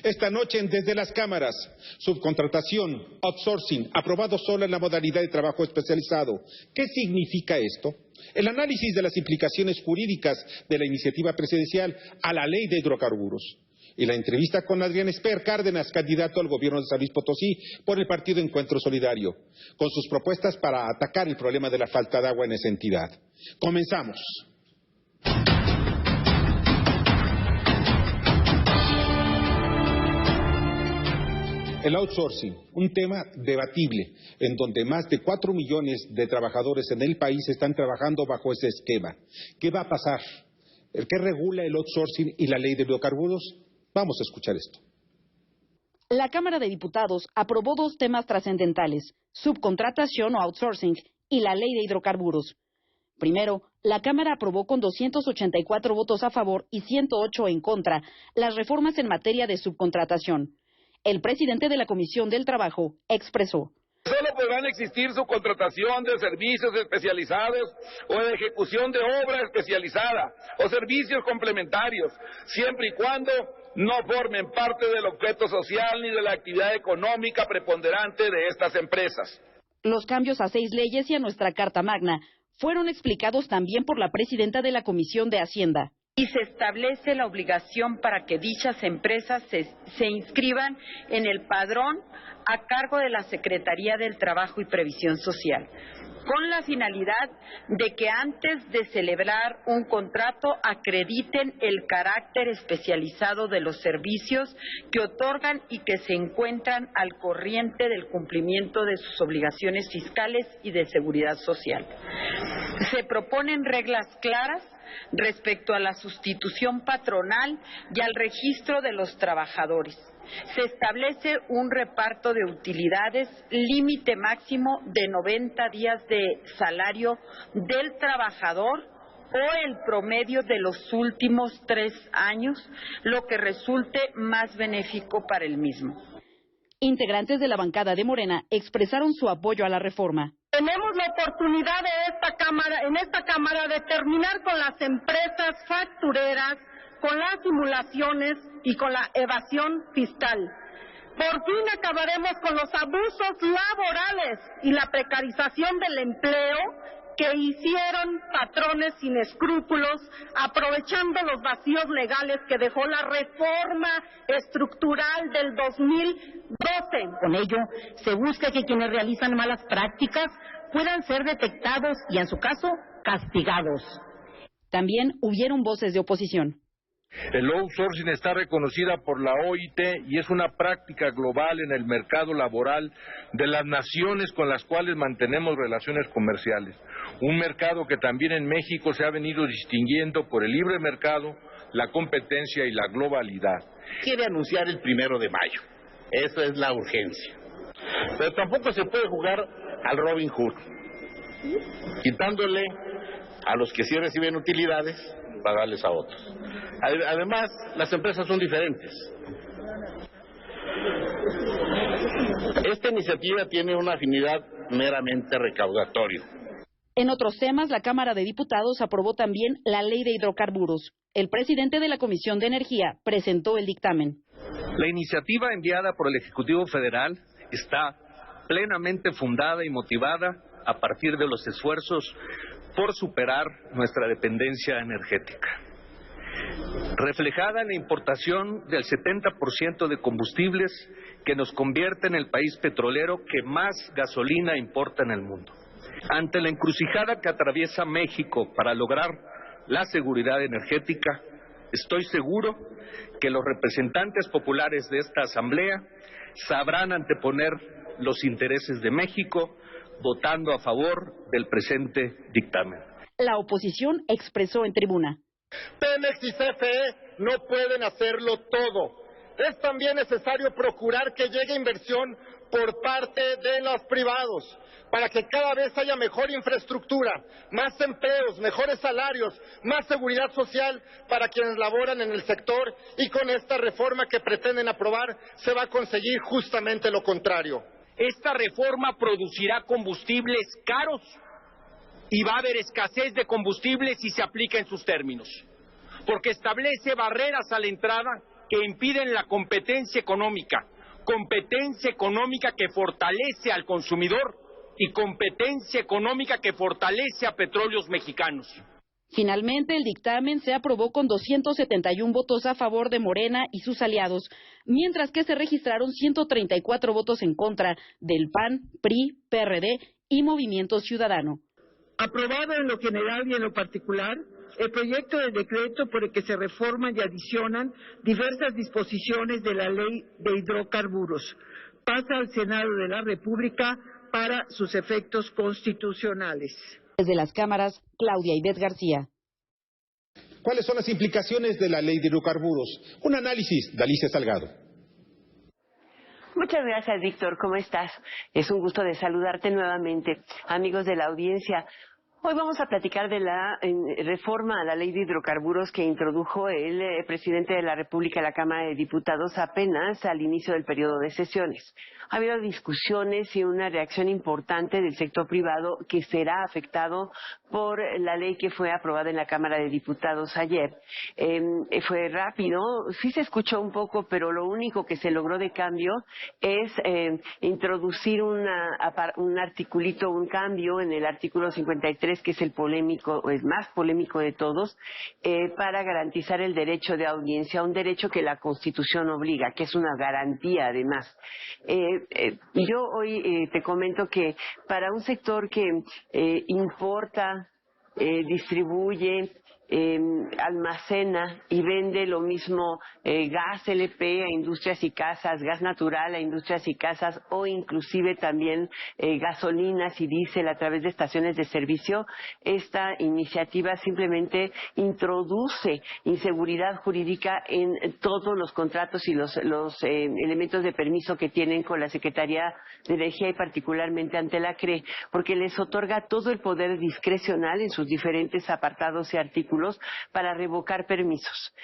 Esta noche desde las cámaras, subcontratación, outsourcing, aprobado solo en la modalidad de trabajo especializado. ¿Qué significa esto? El análisis de las implicaciones jurídicas de la iniciativa presidencial a la ley de hidrocarburos. Y la entrevista con Adrián Esper Cárdenas, candidato al gobierno de San Luis Potosí por el Partido Encuentro Solidario, con sus propuestas para atacar el problema de la falta de agua en esa entidad. Comenzamos. El outsourcing, un tema debatible, en donde más de 4 millones de trabajadores en el país están trabajando bajo ese esquema. ¿Qué va a pasar? ¿Qué regula el outsourcing y la ley de hidrocarburos? Vamos a escuchar esto. La Cámara de Diputados aprobó 2 temas trascendentales, subcontratación o outsourcing y la ley de hidrocarburos. Primero, la Cámara aprobó con 284 votos a favor y 108 en contra las reformas en materia de subcontratación. El presidente de la Comisión del Trabajo expresó: solo podrán existir subcontratación de servicios especializados o de ejecución de obra especializada o servicios complementarios, siempre y cuando no formen parte del objeto social ni de la actividad económica preponderante de estas empresas. Los cambios a 6 leyes y a nuestra Carta Magna fueron explicados también por la presidenta de la Comisión de Hacienda. Y se establece la obligación para que dichas empresas se inscriban en el padrón a cargo de la Secretaría del Trabajo y Previsión Social, con la finalidad de que antes de celebrar un contrato acrediten el carácter especializado de los servicios que otorgan y que se encuentran al corriente del cumplimiento de sus obligaciones fiscales y de seguridad social. Se proponen reglas claras respecto a la sustitución patronal y al registro de los trabajadores. Se establece un reparto de utilidades, límite máximo de 90 días de salario del trabajador o el promedio de los últimos 3 años, lo que resulte más benéfico para el mismo. Integrantes de la bancada de Morena expresaron su apoyo a la reforma. Tenemos la oportunidad en esta Cámara de terminar con las empresas factureras, con las simulaciones y con la evasión fiscal. Por fin acabaremos con los abusos laborales y la precarización del empleo que hicieron patrones sin escrúpulos, aprovechando los vacíos legales que dejó la reforma estructural del 2012. Con ello, se busca que quienes realizan malas prácticas puedan ser detectados y, en su caso, castigados. También hubieron voces de oposición. El outsourcing está reconocida por la OIT y es una práctica global en el mercado laboral de las naciones con las cuales mantenemos relaciones comerciales. Un mercado que también en México se ha venido distinguiendo por el libre mercado, la competencia y la globalidad. Quiere anunciar el 1 de mayo. Eso es la urgencia. Pero tampoco se puede jugar al Robin Hood, quitándole a los que sí reciben utilidades para darles a otros. Además, las empresas son diferentes. Esta iniciativa tiene una afinidad meramente recaudatoria. En otros temas, la Cámara de Diputados aprobó también la ley de hidrocarburos. El presidente de la Comisión de Energía presentó el dictamen. La iniciativa enviada por el Ejecutivo Federal está plenamente fundada y motivada a partir de los esfuerzos por superar nuestra dependencia energética, reflejada en la importación del 70% de combustibles que nos convierte en el país petrolero que más gasolina importa en el mundo. Ante la encrucijada que atraviesa México para lograr la seguridad energética, estoy seguro que los representantes populares de esta Asamblea sabrán anteponer los intereses de México votando a favor del presente dictamen. La oposición expresó en tribuna. Pemex y CFE no pueden hacerlo todo. Es también necesario procurar que llegue inversión por parte de los privados, para que cada vez haya mejor infraestructura, más empleos, mejores salarios, más seguridad social para quienes laboran en el sector, y con esta reforma que pretenden aprobar se va a conseguir justamente lo contrario. Esta reforma producirá combustibles caros y va a haber escasez de combustibles si se aplica en sus términos, porque establece barreras a la entrada que impiden la competencia económica que fortalece al consumidor y competencia económica que fortalece a Petróleos Mexicanos. Finalmente, el dictamen se aprobó con 271 votos a favor de Morena y sus aliados, mientras que se registraron 134 votos en contra del PAN, PRI, PRD y Movimiento Ciudadano. Aprobado en lo general y en lo particular, el proyecto de decreto por el que se reforman y adicionan diversas disposiciones de la Ley de Hidrocarburos pasa al Senado de la República para sus efectos constitucionales. Desde las cámaras, Claudia Ivette García. ¿Cuáles son las implicaciones de la ley de hidrocarburos? Un análisis de Alicia Salgado. Muchas gracias, Víctor. ¿Cómo estás? Es un gusto de saludarte nuevamente. Amigos de la audiencia, hoy vamos a platicar de la reforma a la ley de hidrocarburos que introdujo el presidente de la República a la Cámara de Diputados apenas al inicio del periodo de sesiones. Ha habido discusiones y una reacción importante del sector privado que será afectado por la ley que fue aprobada en la Cámara de Diputados ayer. Fue rápido, sí se escuchó un poco, pero lo único que se logró de cambio es introducir un articulito, un cambio en el artículo 53, que es el más polémico de todos, para garantizar el derecho de audiencia, un derecho que la Constitución obliga, que es una garantía además. Yo hoy te comento que para un sector que importa, distribuye, almacena y vende lo mismo gas LP a industrias y casas, gas natural a industrias y casas, o inclusive también gasolinas y diésel a través de estaciones de servicio, esta iniciativa simplemente introduce inseguridad jurídica en todos los contratos y los elementos de permiso que tienen con la Secretaría de Energía y particularmente ante la CRE, porque les otorga todo el poder discrecional en sus diferentes apartados y artículos para revocar permisos.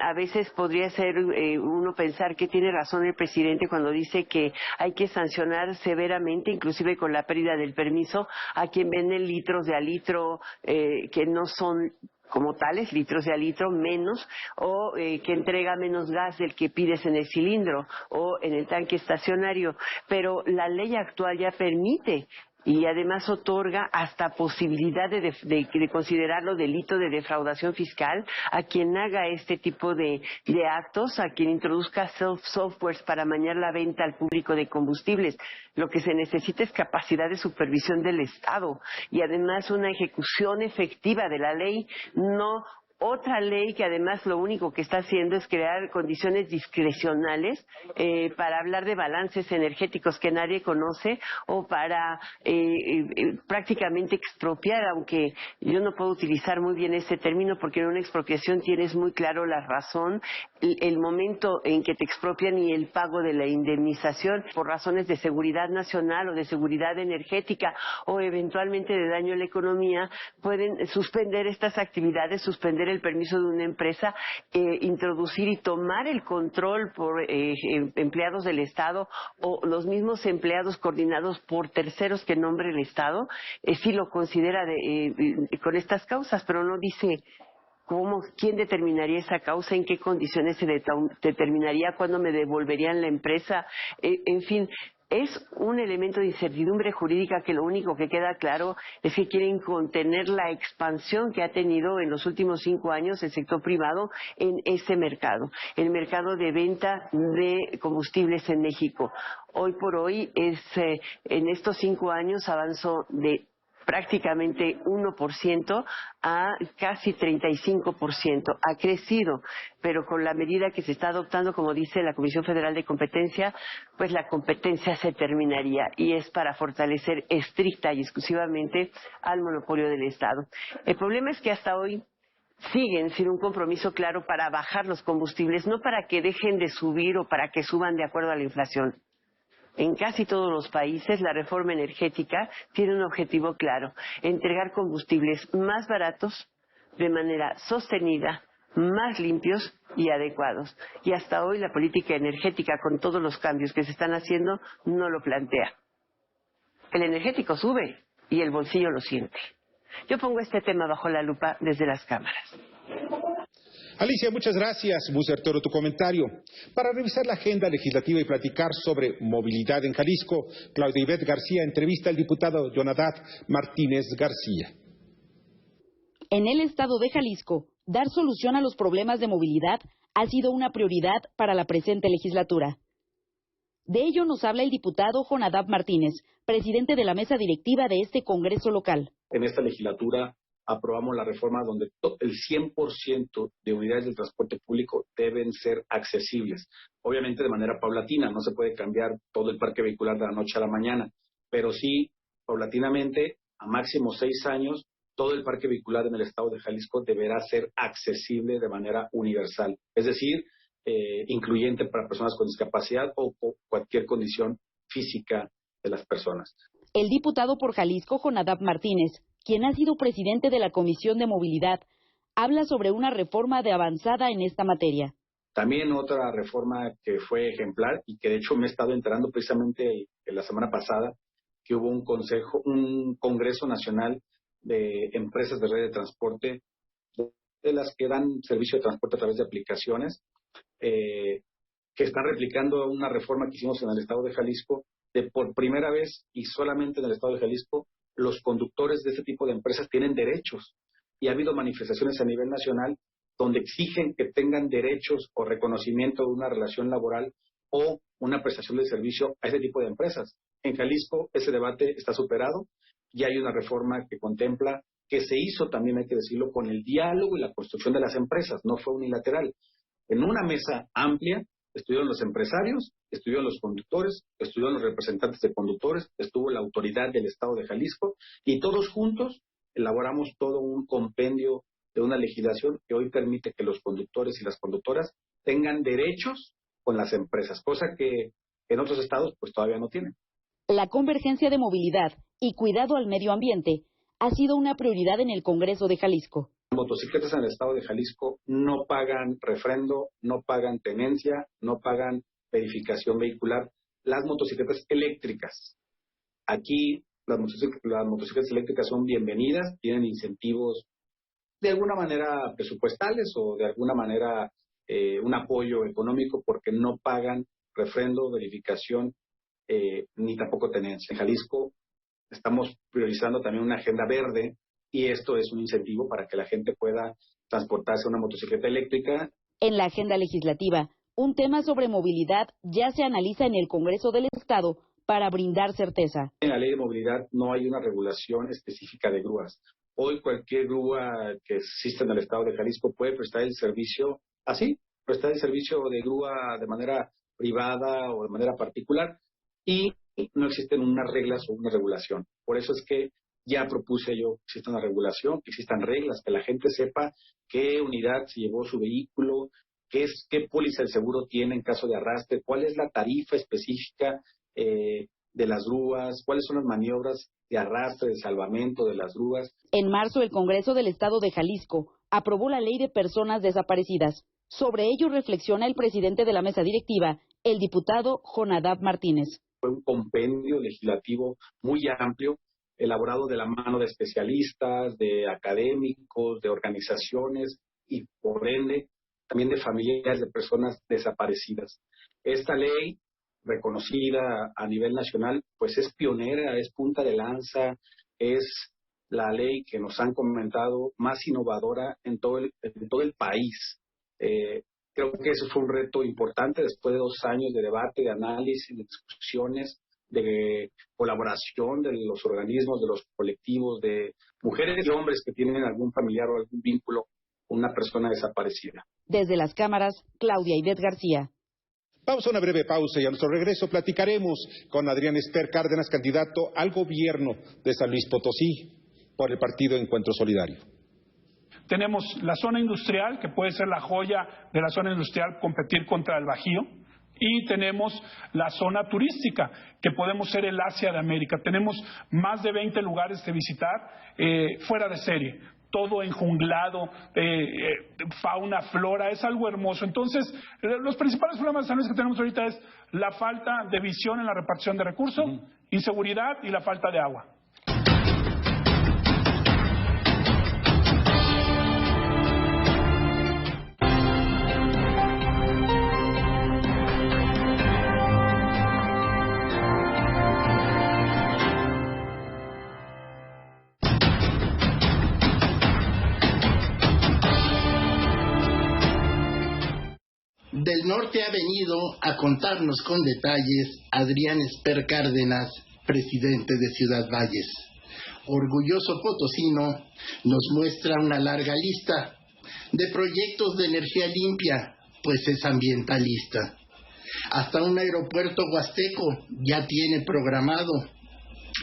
A veces podría ser uno pensar que tiene razón el presidente cuando dice que hay que sancionar severamente, inclusive con la pérdida del permiso, a quien vende litros de a litro que no son como tales, litros de a litro menos, o que entrega menos gas del que pides en el cilindro o en el tanque estacionario. Pero la ley actual ya permite y además otorga hasta posibilidad de considerarlo delito de defraudación fiscal a quien haga este tipo de actos, a quien introduzca softwares para amañar la venta al público de combustibles. Lo que se necesita es capacidad de supervisión del Estado y además una ejecución efectiva de la ley, no otra ley que además lo único que está haciendo es crear condiciones discrecionales para hablar de balances energéticos que nadie conoce o para prácticamente expropiar, aunque yo no puedo utilizar muy bien ese término porque en una expropiación tienes muy claro la razón, el momento en que te expropian y el pago de la indemnización por razones de seguridad nacional o de seguridad energética o eventualmente de daño a la economía, pueden suspender estas actividades, suspender el permiso de una empresa, introducir y tomar el control por empleados del Estado o los mismos empleados coordinados por terceros que nombre el Estado, sí lo considera con estas causas, pero no dice quién determinaría esa causa, en qué condiciones se determinaría, cuándo me devolverían la empresa, en fin. Es un elemento de incertidumbre jurídica que lo único que queda claro es que quieren contener la expansión que ha tenido en los últimos 5 años el sector privado en ese mercado, el mercado de venta de combustibles en México. Hoy por hoy, en estos 5 años avanzó de prácticamente 1% a casi 35%. Ha crecido, pero con la medida que se está adoptando, como dice la Comisión Federal de Competencia, pues la competencia se terminaría y es para fortalecer estricta y exclusivamente al monopolio del Estado. El problema es que hasta hoy siguen sin un compromiso claro para bajar los combustibles, no para que dejen de subir o para que suban de acuerdo a la inflación. En casi todos los países, la reforma energética tiene un objetivo claro: entregar combustibles más baratos, de manera sostenida, más limpios y adecuados. Y hasta hoy la política energética, con todos los cambios que se están haciendo, no lo plantea. El energético sube y el bolsillo lo siente. Yo pongo este tema bajo la lupa desde las cámaras. Alicia, muchas gracias. Muy certero tu comentario. Para revisar la agenda legislativa y platicar sobre movilidad en Jalisco, Claudia Ivette García entrevista al diputado Jonadab Martínez García. En el estado de Jalisco, dar solución a los problemas de movilidad ha sido una prioridad para la presente legislatura. De ello nos habla el diputado Jonadab Martínez, presidente de la mesa directiva de este Congreso local. En esta legislatura aprobamos la reforma donde el 100% de unidades del transporte público deben ser accesibles. Obviamente de manera paulatina, no se puede cambiar todo el parque vehicular de la noche a la mañana, pero sí, paulatinamente, a máximo 6 años, todo el parque vehicular en el estado de Jalisco deberá ser accesible de manera universal, es decir, incluyente para personas con discapacidad o cualquier condición física de las personas. El diputado por Jalisco, Jonadab Martínez, quien ha sido presidente de la Comisión de Movilidad, habla sobre una reforma de avanzada en esta materia. También otra reforma que fue ejemplar y que de hecho me he estado enterando precisamente la semana pasada, que hubo un Congreso Nacional de Empresas de Red de Transporte, de las que dan servicio de transporte a través de aplicaciones, que están replicando una reforma que hicimos en el estado de Jalisco, de por primera vez y solamente en el estado de Jalisco, los conductores de este tipo de empresas tienen derechos. Y ha habido manifestaciones a nivel nacional donde exigen que tengan derechos o reconocimiento de una relación laboral o una prestación de servicio a ese tipo de empresas. En Jalisco ese debate está superado y hay una reforma que contempla, que se hizo también, hay que decirlo, con el diálogo y la construcción de las empresas, no fue unilateral. En una mesa amplia estuvieron los empresarios, estuvieron los conductores, estuvieron los representantes de conductores, estuvo la autoridad del Estado de Jalisco y todos juntos elaboramos todo un compendio de una legislación que hoy permite que los conductores y las conductoras tengan derechos con las empresas, cosa que en otros estados pues todavía no tienen. La convergencia de movilidad y cuidado al medio ambiente ha sido una prioridad en el Congreso de Jalisco. Motocicletas en el estado de Jalisco no pagan refrendo, no pagan tenencia, no pagan verificación vehicular. Las motocicletas eléctricas. Aquí las motocicletas eléctricas son bienvenidas, tienen incentivos de alguna manera presupuestales o de alguna manera un apoyo económico porque no pagan refrendo, verificación ni tampoco tenencia. En Jalisco estamos priorizando también una agenda verde y esto es un incentivo para que la gente pueda transportarse una motocicleta eléctrica. En la agenda legislativa, un tema sobre movilidad ya se analiza en el Congreso del Estado para brindar certeza. En la ley de movilidad no hay una regulación específica de grúas. Hoy cualquier grúa que exista en el estado de Jalisco puede prestar el servicio así, prestar el servicio de grúa de manera privada o de manera particular y no existen unas reglas o una regulación. Por eso es que ya propuse yo que exista una regulación, que existan reglas, que la gente sepa qué unidad se llevó su vehículo, qué póliza el seguro tiene en caso de arrastre, cuál es la tarifa específica de las grúas, cuáles son las maniobras de arrastre, de salvamento de las grúas. En marzo, el Congreso del Estado de Jalisco aprobó la Ley de Personas Desaparecidas. Sobre ello reflexiona el presidente de la mesa directiva, el diputado Jonadab Martínez. Fue un compendio legislativo muy amplio, elaborado de la mano de especialistas, de académicos, de organizaciones y, por ende, también de familiares de personas desaparecidas. Esta ley, reconocida a nivel nacional, pues es pionera, es punta de lanza, es la ley que nos han comentado más innovadora en todo el país. Creo que eso fue un reto importante después de 2 años de debate, de análisis, de discusiones, de colaboración de los organismos, de los colectivos, de mujeres y hombres que tienen algún familiar o algún vínculo con una persona desaparecida. Desde las cámaras, Claudia Ivette García. Vamos a una breve pausa y a nuestro regreso platicaremos con Adrián Ester Cárdenas, candidato al gobierno de San Luis Potosí por el partido Encuentro Solidario. Tenemos la zona industrial, que puede ser la joya de la zona industrial, competir contra el Bajío. Y tenemos la zona turística, que podemos ser el Asia de América. Tenemos más de 20 lugares de visitar fuera de serie. Todo enjunglado, fauna, flora, es algo hermoso. Entonces, los principales problemas de San Luis que tenemos ahorita es la falta de visión en la repartición de recursos, inseguridad y la falta de agua. reporte ha venido a contarnos con detalles Adrián Esper Cárdenas, presidente de Ciudad Valles. Orgulloso potosino, nos muestra una larga lista de proyectos de energía limpia, pues es ambientalista. Hasta un aeropuerto huasteco ya tiene programado.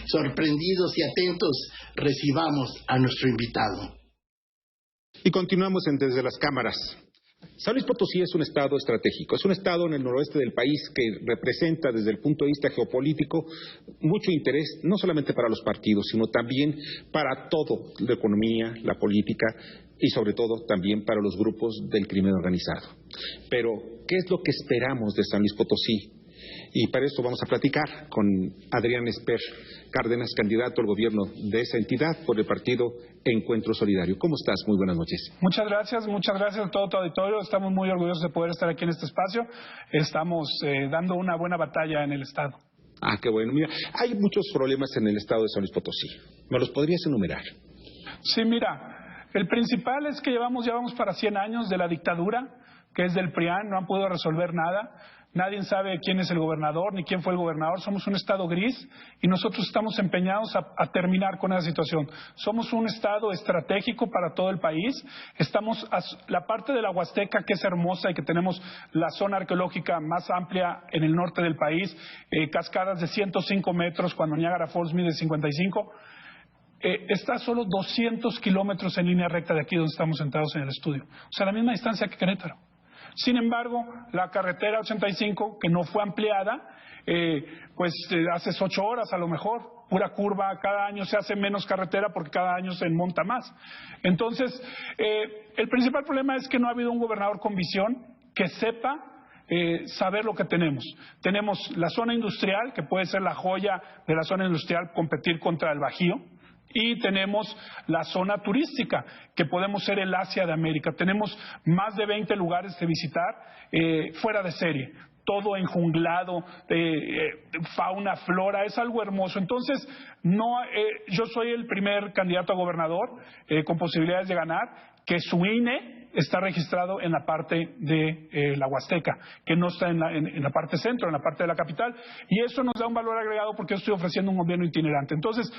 Sorprendidos y atentos, recibamos a nuestro invitado. Y continuamos desde las cámaras. San Luis Potosí es un estado estratégico, es un estado en el noroeste del país que representa desde el punto de vista geopolítico mucho interés, no solamente para los partidos, sino también para todo, la economía, la política y sobre todo también para los grupos del crimen organizado. Pero, ¿qué es lo que esperamos de San Luis Potosí? Y para eso vamos a platicar con Adrián Esper Cárdenas, candidato al gobierno de esa entidad por el partido Encuentro Solidario. ¿Cómo estás? Muy buenas noches. Muchas gracias a todo tu auditorio. Estamos muy orgullosos de poder estar aquí en este espacio. Estamos dando una buena batalla en el estado. Ah, qué bueno. Mira, hay muchos problemas en el estado de San Luis Potosí. ¿Me los podrías enumerar? Sí, mira, el principal es que llevamos para 100 años de la dictadura, que es del PRIAN, no han podido resolver nada. Nadie sabe quién es el gobernador ni quién fue el gobernador. Somos un estado gris y nosotros estamos empeñados a terminar con esa situación. Somos un estado estratégico para todo el país. Estamos la parte de la Huasteca, que es hermosa y que tenemos la zona arqueológica más amplia en el norte del país, cascadas de 105 metros cuando Niagara Falls mide 55. Está a solo 200 kilómetros en línea recta de aquí donde estamos sentados en el estudio. O sea, la misma distancia que Querétaro. Sin embargo, la carretera 85, que no fue ampliada, haces 8 horas a lo mejor, pura curva, cada año se hace menos carretera porque cada año se monta más. Entonces, el principal problema es que no ha habido un gobernador con visión que sepa saber lo que tenemos. Tenemos la zona industrial, que puede ser la joya de la zona industrial, competir contra el Bajío. Y tenemos la zona turística, que podemos ser el Asia de América. Tenemos más de 20 lugares de visitar fuera de serie. Todo enjunglado, fauna, flora, es algo hermoso. Entonces, yo soy el primer candidato a gobernador con posibilidades de ganar, que su INE está registrado en la parte de la Huasteca, que no está en la parte centro, en la parte de la capital, y eso nos da un valor agregado porque yo estoy ofreciendo un gobierno itinerante. Entonces,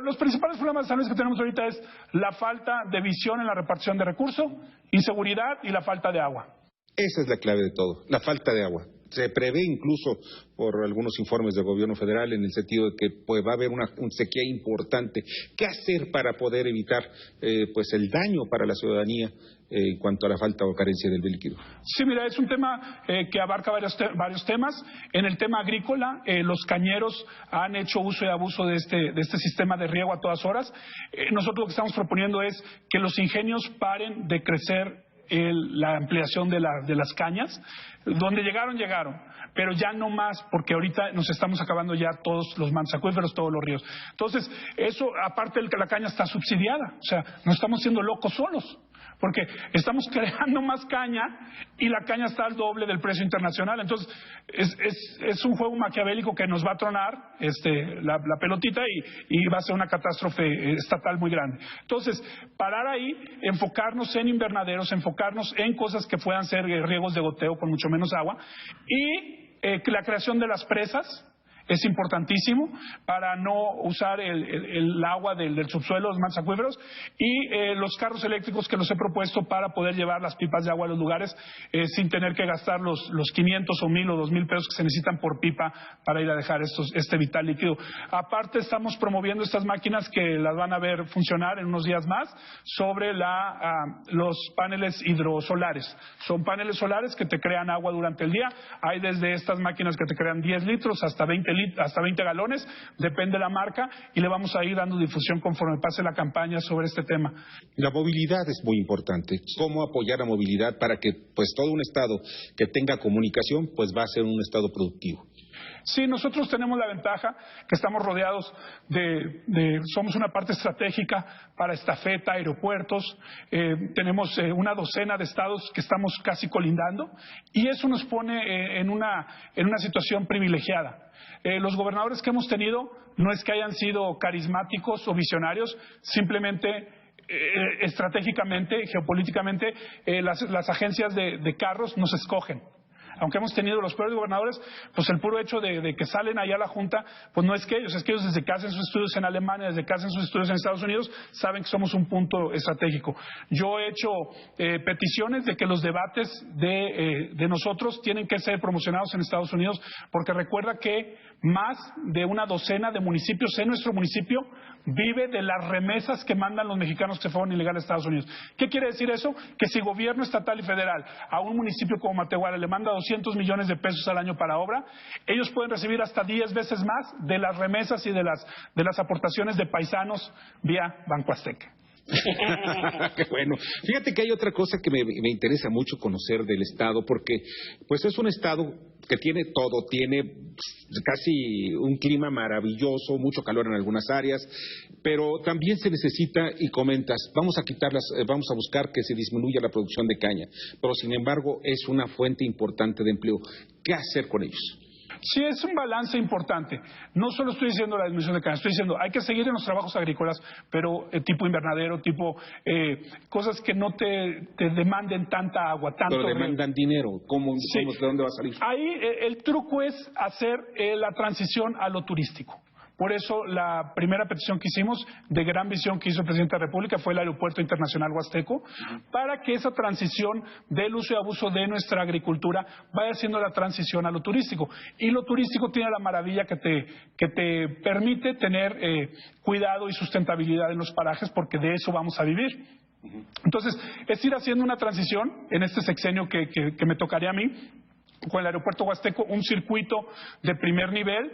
los principales problemas de San Luis que tenemos ahorita es la falta de visión en la repartición de recursos, inseguridad y la falta de agua. Esa es la clave de todo, la falta de agua. Se prevé incluso por algunos informes del gobierno federal en el sentido de que va a haber una sequía importante. ¿Qué hacer para poder evitar el daño para la ciudadanía en cuanto a la falta o carencia del líquido? Sí, mira, es un tema que abarca varios temas. En el tema agrícola, los cañeros han hecho uso y abuso de este sistema de riego a todas horas. Nosotros lo que estamos proponiendo es que los ingenios paren de crecer la ampliación de las cañas. Donde llegaron, pero ya no más, porque ahorita nos estamos acabando ya todos los mantos acuíferos, todos los ríos. Entonces, eso, aparte de que la caña está subsidiada, o sea, no estamos siendo locos solos, porque estamos creando más caña y la caña está al doble del precio internacional. Entonces, es un juego maquiavélico que nos va a tronar la pelotita y va a ser una catástrofe estatal muy grande. Entonces, parar ahí, enfocarnos en invernaderos, enfocarnos en cosas que puedan ser riegos de goteo con mucho menos agua, y la creación de las presas es importantísimo para no usar el agua del subsuelo, los mantos acuíferos, y los carros eléctricos que los he propuesto para poder llevar las pipas de agua a los lugares sin tener que gastar los 500 o 1,000 o 2,000 pesos que se necesitan por pipa para ir a dejar este vital líquido. Aparte, estamos promoviendo estas máquinas que las van a ver funcionar en unos días más sobre los paneles hidrosolares. Son paneles solares que te crean agua durante el día. Hay desde estas máquinas que te crean 10 litros hasta 20 galones, depende de la marca, y le vamos a ir dando difusión conforme pase la campaña sobre este tema. La movilidad es muy importante. ¿Cómo apoyar la movilidad para que todo un estado que tenga comunicación va a ser un estado productivo? Sí, nosotros tenemos la ventaja que estamos rodeados somos una parte estratégica para estafeta, aeropuertos, tenemos una docena de estados que estamos casi colindando, y eso nos pone en una situación privilegiada. Los gobernadores que hemos tenido no es que hayan sido carismáticos o visionarios, simplemente estratégicamente, geopolíticamente, las agencias de carros nos escogen. aunque hemos tenido los peores gobernadores, pues el puro hecho de que salen allá a la Junta, pues no es que ellos, es que ellos desde que hacen sus estudios en Alemania, desde que hacen sus estudios en Estados Unidos, saben que somos un punto estratégico. Yo he hecho peticiones de que los debates de nosotros tienen que ser promocionados en Estados Unidos, porque recuerda que más de una docena de municipios en nuestro municipio vive de las remesas que mandan los mexicanos que se fueron ilegales a Estados Unidos. ¿Qué quiere decir eso? Que si gobierno estatal y federal a un municipio como Matehuala le manda 200 millones de pesos al año para obra, ellos pueden recibir hasta 10 veces más de las remesas y de las aportaciones de paisanos vía Banco Azteca. Qué bueno. Fíjate que hay otra cosa que me interesa mucho conocer del Estado, porque pues es un Estado que tiene todo, tiene casi un clima maravilloso, mucho calor en algunas áreas, pero también se necesita, y comentas, vamos a buscar que se disminuya la producción de caña, pero sin embargo es una fuente importante de empleo. ¿Qué hacer con ellos? Sí, es un balance importante. No solo estoy diciendo la disminución de caña, estoy diciendo hay que seguir en los trabajos agrícolas, pero tipo invernadero, tipo cosas que no te demanden tanta agua, tanto. Pero demandan dinero. Sí. ¿De dónde va a salir? Ahí el truco es hacer la transición a lo turístico. Por eso la primera petición que hicimos, de gran visión que hizo el presidente de la República, fue el Aeropuerto Internacional Huasteco, para que esa transición del uso y abuso de nuestra agricultura vaya haciendo la transición a lo turístico. Y lo turístico tiene la maravilla que te permite tener cuidado y sustentabilidad en los parajes, porque de eso vamos a vivir. Entonces, es ir haciendo una transición en este sexenio que me tocaría a mí, con el aeropuerto Huasteco, un circuito de primer nivel,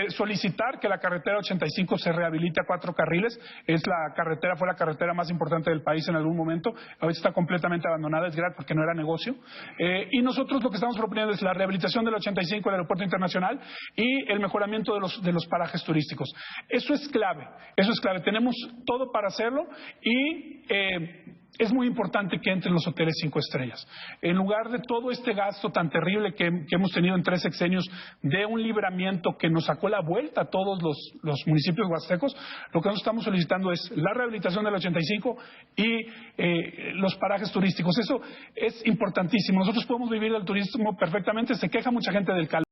solicitar que la carretera 85 se rehabilite a 4 carriles. Fue la carretera más importante del país en algún momento. Ahorita está completamente abandonada, es grave porque no era negocio. Y nosotros lo que estamos proponiendo es la rehabilitación del 85 del aeropuerto internacional y el mejoramiento de los parajes turísticos. Eso es clave. Tenemos todo para hacerlo y es muy importante que entren los hoteles 5 estrellas. En lugar de todo este gasto tan terrible que hemos tenido en 3 sexenios, de un libramiento que nos sacó la vuelta a todos los municipios huastecos, lo que nosotros estamos solicitando es la rehabilitación del 85 y los parajes turísticos. Eso es importantísimo. Nosotros podemos vivir del turismo perfectamente. Se queja mucha gente del calor.